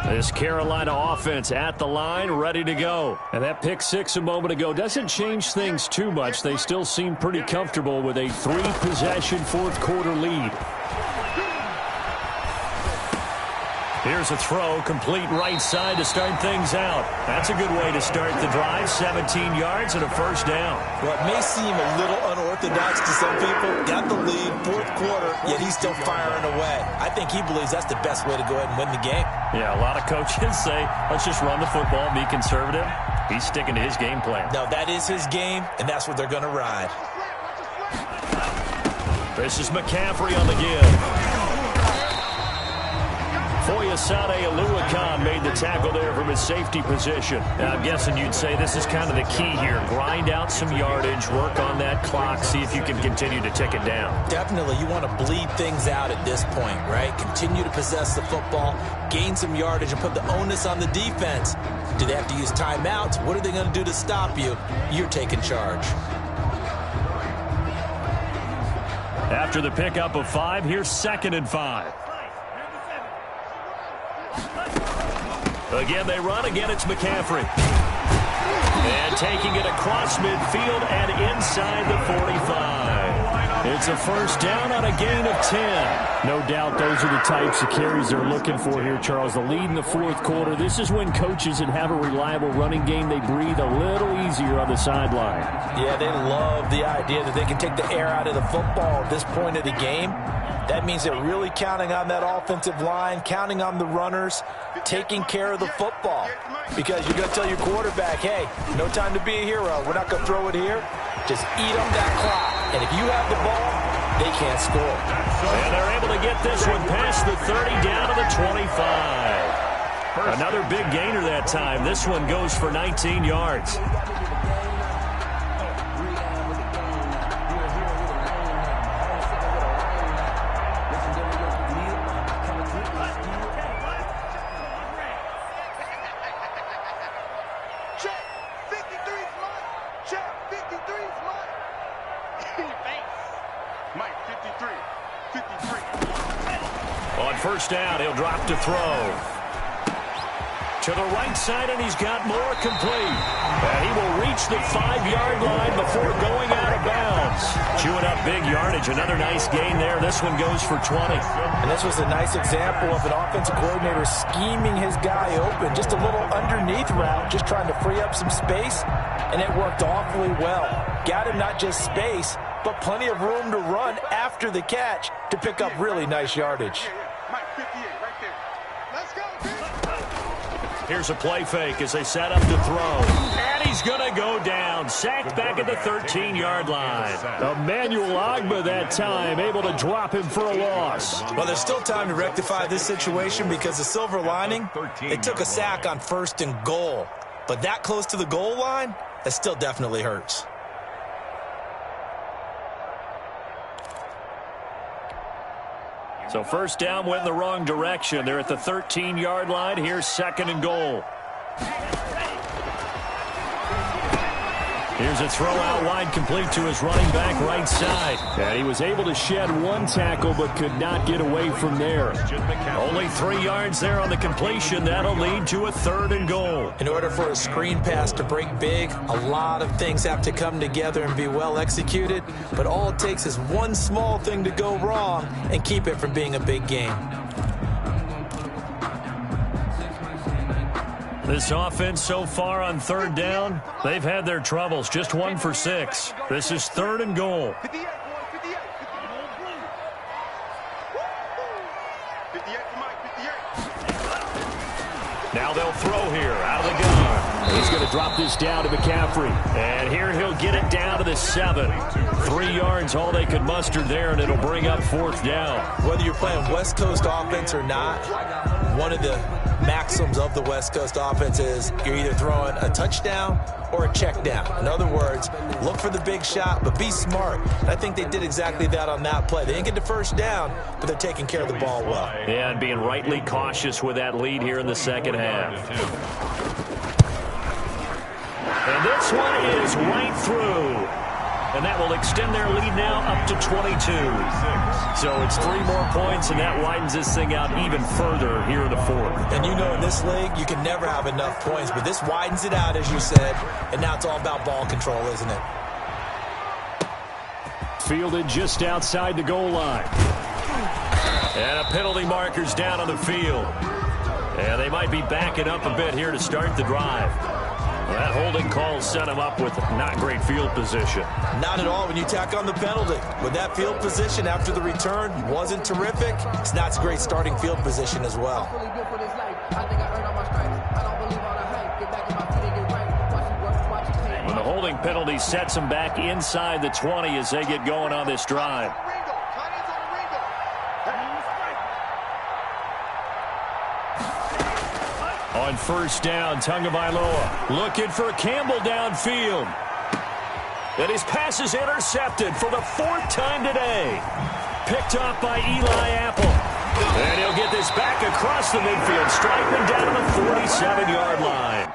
This Carolina offense at the line, ready to go. And that pick six a moment ago doesn't change things too much. They still seem pretty comfortable with a 3-possession fourth quarter lead. Here's a throw, complete right side to start things out. That's a good way to start the drive. 17 yards and a first down. Well, it may seem a little unorthodox to some people. Got the lead, fourth quarter, yet he's still firing away. I think he believes that's the best way to go ahead and win the game. Yeah, a lot of coaches say, let's just run the football, be conservative. He's sticking to his game plan. No, that is his game, and that's what they're going to ride. This is McCaffrey on the give. Foyesade Oluwakan made the tackle there from his safety position. Now, I'm guessing you'd say this is kind of the key here. Grind out some yardage, work on that clock, see if you can continue to tick it down. Definitely. You want to bleed things out at this point, right? Continue to possess the football, gain some yardage, and put the onus on the defense. Do they have to use timeouts? What are they going to do to stop you? You're taking charge. After the pickup of 5, here's 2nd and 5. Again, they run. Again, it's McCaffrey. And taking it across midfield and inside the 45. It's a first down on a gain of 10. No doubt those are the types of carries they're looking for here, Charles. The lead in the fourth quarter. This is when coaches that have a reliable running game, they breathe a little easier on the sideline. Yeah, they love the idea that they can take the air out of the football at this point of the game. That means they're really counting on that offensive line, counting on the runners, taking care of the football. Because you're going to tell your quarterback, hey, no time to be a hero. We're not going to throw it here. Just eat up that clock. And if you have the ball, they can't score. And they're able to get this one past the 30 down to the 25. Another big gainer that time. This one goes for 19 yards. On first down, he'll drop to throw. To the right side, and he's got more complete. And he will reach the 5-yard line before going out of bounds. Chewing up big yardage. Another nice gain there. This one goes for 20. And this was a nice example of an offensive coordinator scheming his guy open. Just a little underneath route, just trying to free up some space. And it worked awfully well. Got him not just space, but plenty of room to run after the catch to pick up really nice yardage. Here's a play fake as they set up to throw. And he's going to go down. Sacked back at the 13-yard line. Emmanuel Ogbah that time, able to drop him for a loss. Well, there's still time to rectify this situation because the silver lining, they took a sack on 1st and goal. But that close to the goal line, that still definitely hurts. So first down went in the wrong direction. They're at the 13-yard line. Here's 2nd and goal. Here's a throw out wide, complete to his running back right side. And he was able to shed one tackle but could not get away from there. Only 3 yards there on the completion. That'll lead to a 3rd and goal. In order for a screen pass to break big, a lot of things have to come together and be well executed. But all it takes is one small thing to go wrong and keep it from being a big game. This offense so far on 3rd down, they've had their troubles. Just 1 for 6. This is 3rd and goal. Now they'll throw here out of the gun. He's going to drop this down to McCaffrey. And here he'll get it down to the 7. 3 yards, all they could muster there, and it'll bring up 4th down. Whether you're playing West Coast offense or not, one of the maxims of the West Coast offense is you're either throwing a touchdown or a check down. In other words, look for the big shot, but be smart. And I think they did exactly that on that play. They didn't get the first down, but they're taking care of the ball well. Yeah, and being rightly cautious with that lead here in the second half. And this one is right through. And that will extend their lead now up to 22. So it's 3 more points, and that widens this thing out even further here in the 4th. And you know in this league, you can never have enough points, but this widens it out, as you said, and now it's all about ball control, isn't it? Fielded just outside the goal line. And a penalty marker's down on the field. And they might be backing up a bit here to start the drive. Well, that holding call set him up with not great field position. Not at all when you tack on the penalty. With that field position after the return wasn't terrific, it's not a great starting field position as well. When the holding penalty sets them back inside the 20 as they get going on this drive. On first down, Tagovailoa looking for Campbell downfield. And his pass is intercepted for the 4th time today. Picked off by Eli Apple. And he'll get this back across the midfield, striking down to the 47-yard line.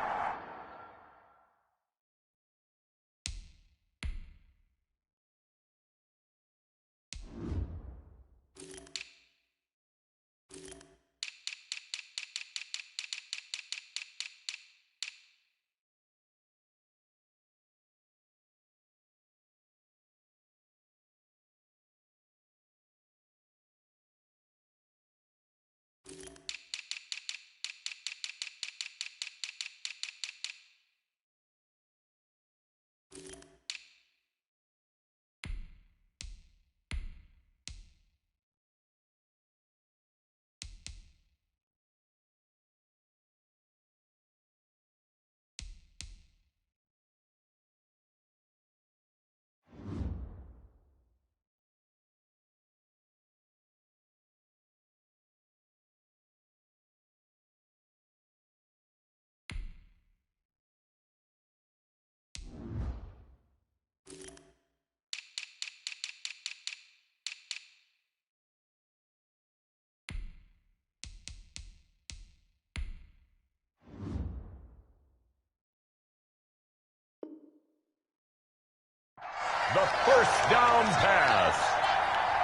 The first down pass.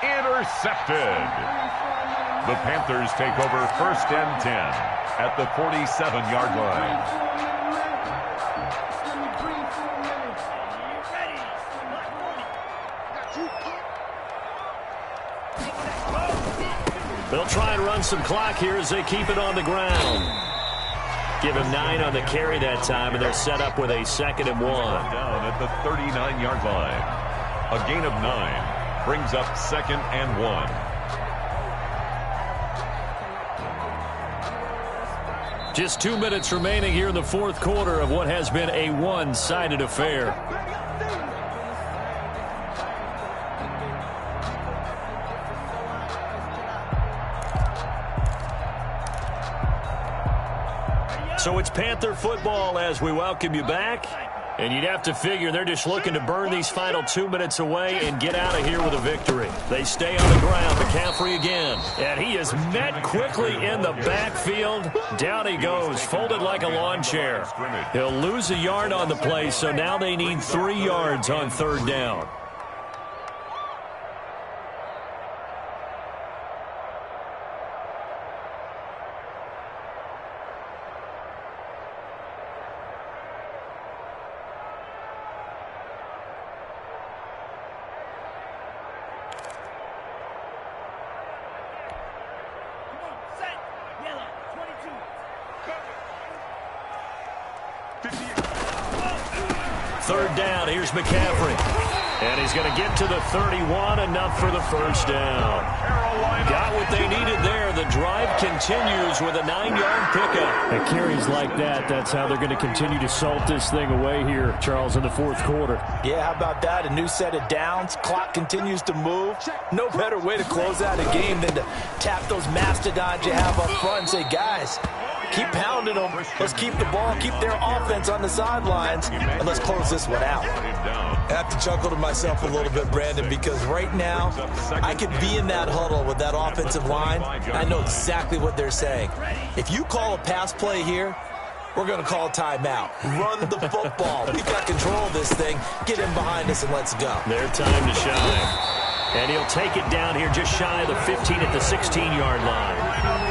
Intercepted. The Panthers take over 1st and 10 at the 47-yard line. They'll try and run some clock here as they keep it on the ground. Give him 9 on the carry that time, and they're set up with a 2nd and 1. Down at the 39-yard line. A gain of 9 brings up 2nd and 1. Just 2 minutes remaining here in the 4th quarter of what has been a one-sided affair. So it's Panther football as we welcome you back. And you'd have to figure they're just looking to burn these final 2 minutes away and get out of here with a victory. They stay on the ground. McCaffrey again. And he is met quickly in the backfield. Down he goes, folded like a lawn chair. He'll lose a yard on the play, so now they need 3 yards on 3rd down. Third down, here's McCaffrey. And he's going to get to the 31, enough for the first down. Got what they needed there. The drive continues with a 9-yard pickup. At carries like that, that's how they're going to continue to salt this thing away here, Charles, in the 4th quarter. Yeah, how about that? A new set of downs. Clock continues to move. No better way to close out a game than to tap those mastodons you have up front and say, guys, keep pounding them. Let's keep the ball, keep their offense on the sidelines, and let's close this one out. I have to chuckle to myself a little bit, Brandon, because right now I could be in that huddle with that offensive line. I know exactly what they're saying. If you call a pass play here, we're going to call a timeout. Run the football. We've got control of this thing. Get in behind us and let's go. Their time to shine. And he'll take it down here just shy of the 15 at the 16-yard line.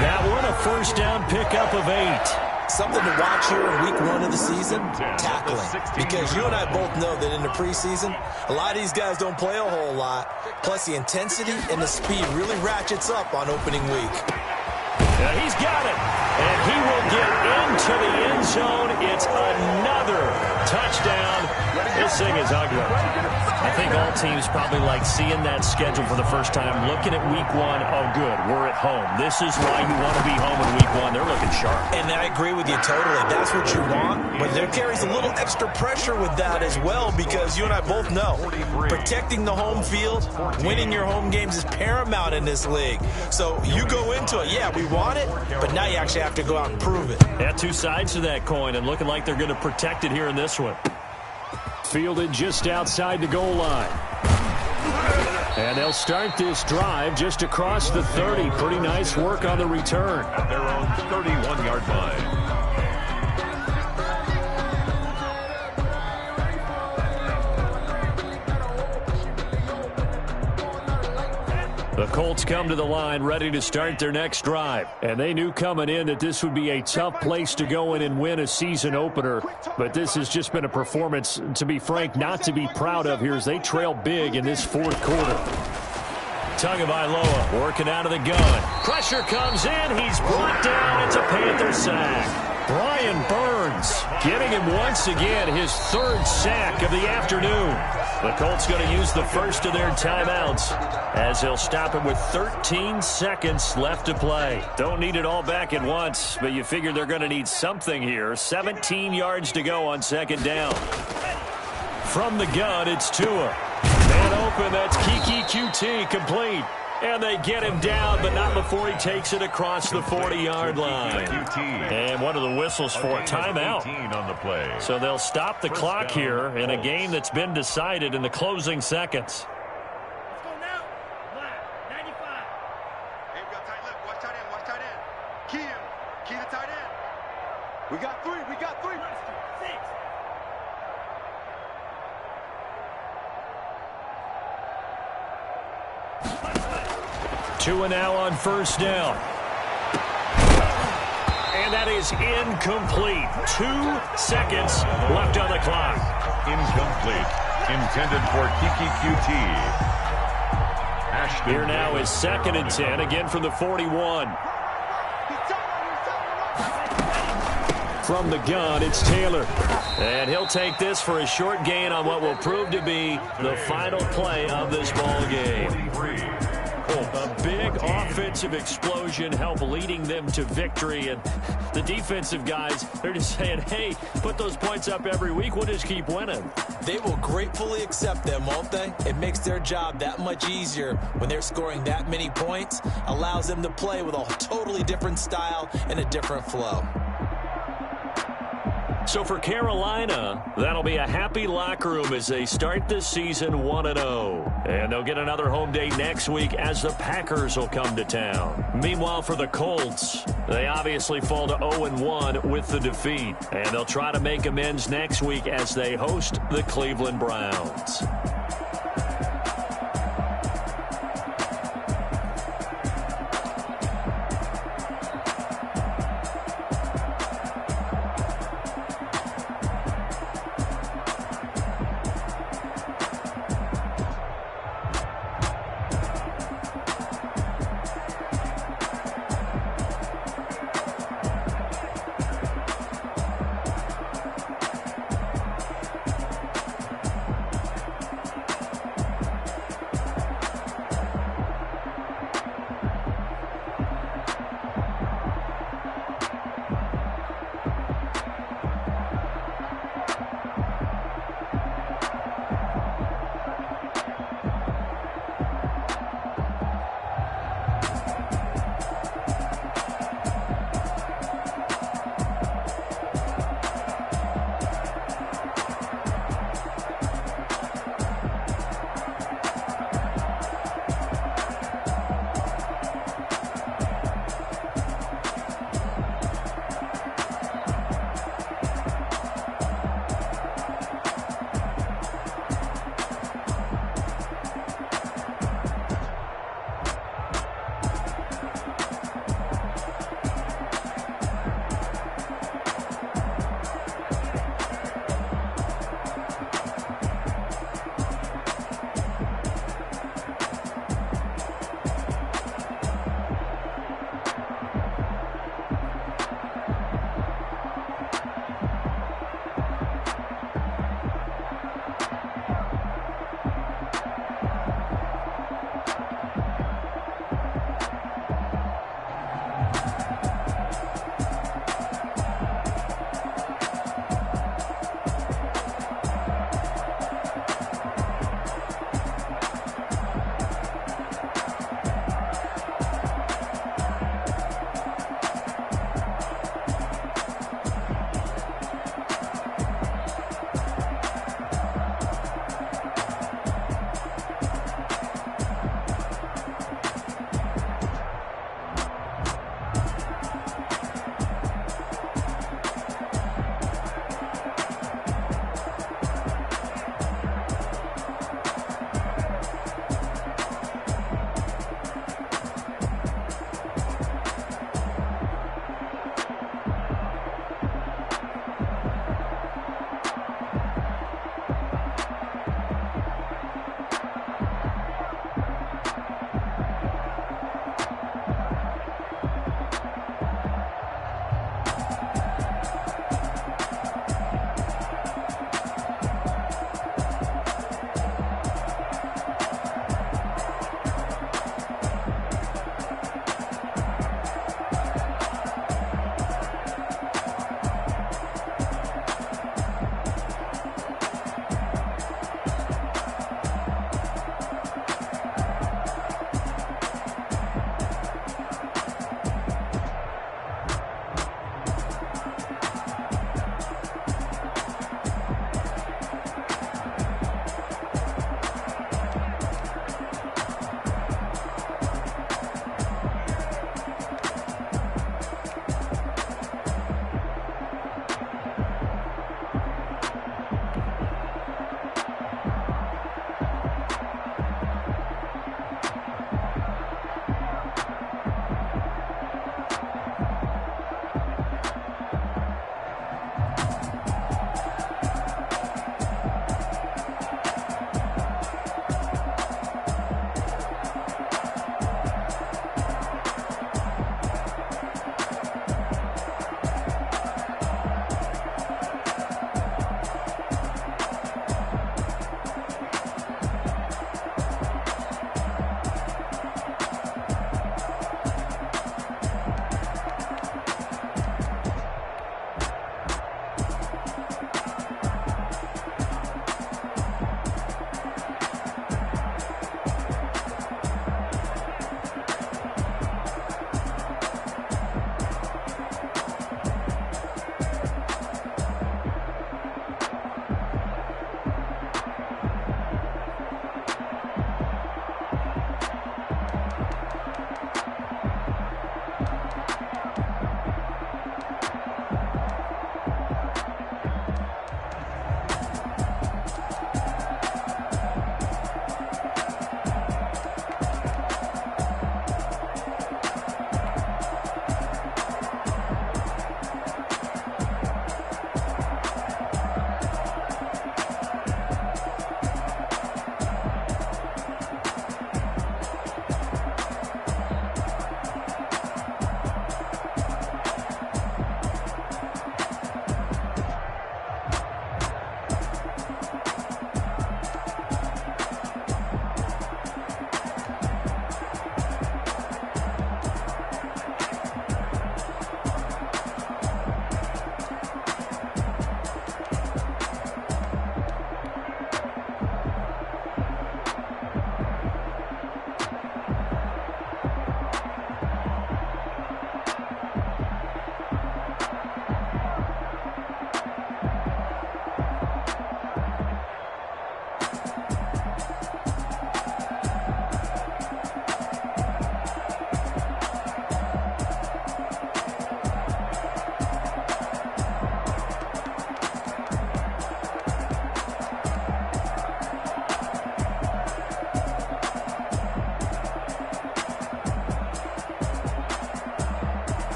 That one a first down pickup of 8. Something to watch here in week 1 of the season, tackling. Because you and I both know that in the preseason, a lot of these guys don't play a whole lot. Plus the intensity and the speed really ratchets up on opening week. Yeah, he's got it. And he will get into the end zone. It's another touchdown. This thing is ugly. I think all teams probably like seeing that schedule for the first time, looking at week 1. Oh, good, we're at home. This is why you want to be home in week 1. They're looking sharp. And I agree with you totally. That's what you want. But there carries a little extra pressure with that as well, because you and I both know protecting the home field, winning your home games is paramount in this league. So you go into it, yeah, we want it, but now you actually have to go out and prove it. Yeah, 2 sides to that coin, and looking like they're going to protect it here in this one. Fielded just outside the goal line. And they'll start this drive just across the 30. Pretty nice work on the return. At their own 31-yard line. The Colts come to the line ready to start their next drive. And they knew coming in that this would be a tough place to go in and win a season opener. But this has just been a performance, to be frank, not to be proud of here as they trail big in this 4th quarter. Tagovailoa working out of the gun. Pressure comes in. He's brought down. It's a Panther sack. Brian Burns getting him once again his 3rd sack of the afternoon. The Colts going to use the first of their timeouts as they'll stop it with 13 seconds left to play. Don't need it all back at once, but you figure they're going to need something here. 17 yards to go on 2nd down. From the gun, it's Tua. Man open, that's Kiki QT, complete. And they get him down, but not before he takes it across the 40-yard line. And what are the whistles for? Timeout. So they'll stop the clock here in a game that's been decided in the closing seconds. Let's go now. Black, 95. Hey, we got tight left. Watch tight end. Watch tight end. Key him. Key the tight end. We got 3. We got 3. 6. 2 and now on first down. And that is incomplete. 2 seconds left on the clock. Incomplete. Intended for Kiki QT. Here now is 2nd and 10, again from the 41. From the gun, it's Taylor. And he'll take this for a short gain on what will prove to be the final play of this ball game. A big offensive explosion helped leading them to victory. And the defensive guys, they're just saying, hey, put those points up every week. We'll just keep winning. They will gratefully accept them, won't they? It makes their job that much easier when they're scoring that many points. Allows them to play with a totally different style and a different flow. So for Carolina, that'll be a happy locker room as they start this season 1-0. And they'll get another home day next week as the Packers will come to town. Meanwhile, for the Colts, they obviously fall to 0-1 with the defeat. And they'll try to make amends next week as they host the Cleveland Browns.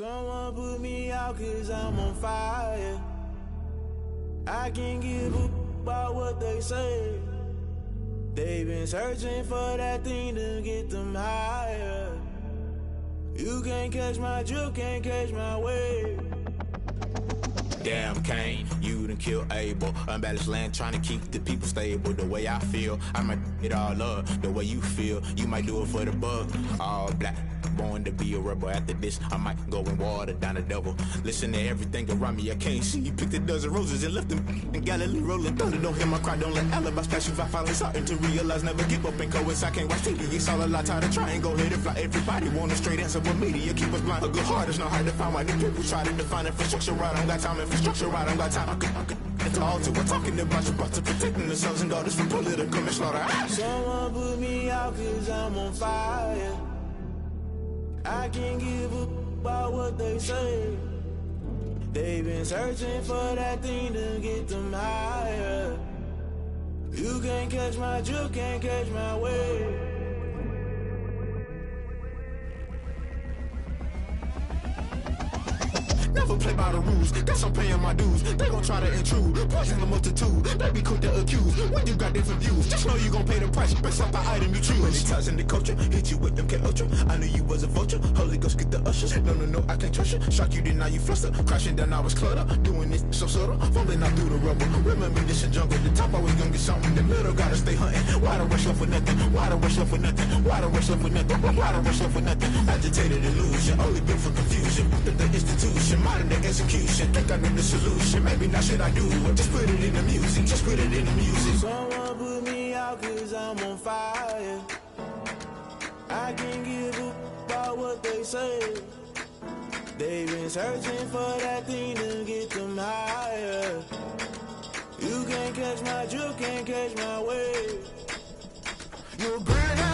Someone put me out 'cause I'm on fire. I can't give a about what they say. They've been searching for that thing to get them higher. You can't catch my drift, can't catch my wave. Damn, Kane, you done killed Abel. Unbalanced land, trying to keep the people stable. The way I feel, I might it all up. The way you feel, you might do it for the bug. All black, born to be a rebel. After this, I might go and water down the devil. Listen to everything around me, I can't see. Picked a dozen roses and left them in Galilee rolling thunder. Don't hear my cry, don't let alibis pass you. I finally starting to realize, never give up and coincide. I can't watch TV, it's all a lot. Tired of trying, go ahead and fly. Everybody want a straight answer, but media keep us blind. A good heart is not hard to find. Why the people try to define infrastructure right? I don't got time, infrastructure right? I don't got time. I could it's all to we're talking about your brother protecting the sons and daughters from political manslaughter. Someone put me out 'cause I'm on fire. I can't give a about what they say. They've been searching for that thing to get them higher. You can't catch my drift, can't catch my wave. Never play by the rules, guess I'm paying my dues. They gon' try to intrude, poison the multitude. They be quick to accuse, when you got different views. Just know you gon' pay the price, based off the item you choose. When it ties in the culture, hit you with MK Ultra. I knew you was a vulture, Holy Ghost get the ushers. No, I can't trust you. Shock you, then now you fluster. Crashing down, I was cluttered. Doing this so subtle, falling out through the rubble. Remember this a jungle, the top always gonna get something. The middle gotta stay hunting. Why the rush left for nothing? Why the rush left for nothing? Why the rush left for nothing? Why the rush left for nothing? Agitated illusion, only built for confusion. The institution, modern day execution. Think I know the solution. Maybe not should I do it? Just put it in the music. Just put it in the music. Someone put me out 'cause I'm on fire. I can't give a about what they say. They've been searching for that thing to get them higher. You can't catch my drift, can't catch my wave. You're burning.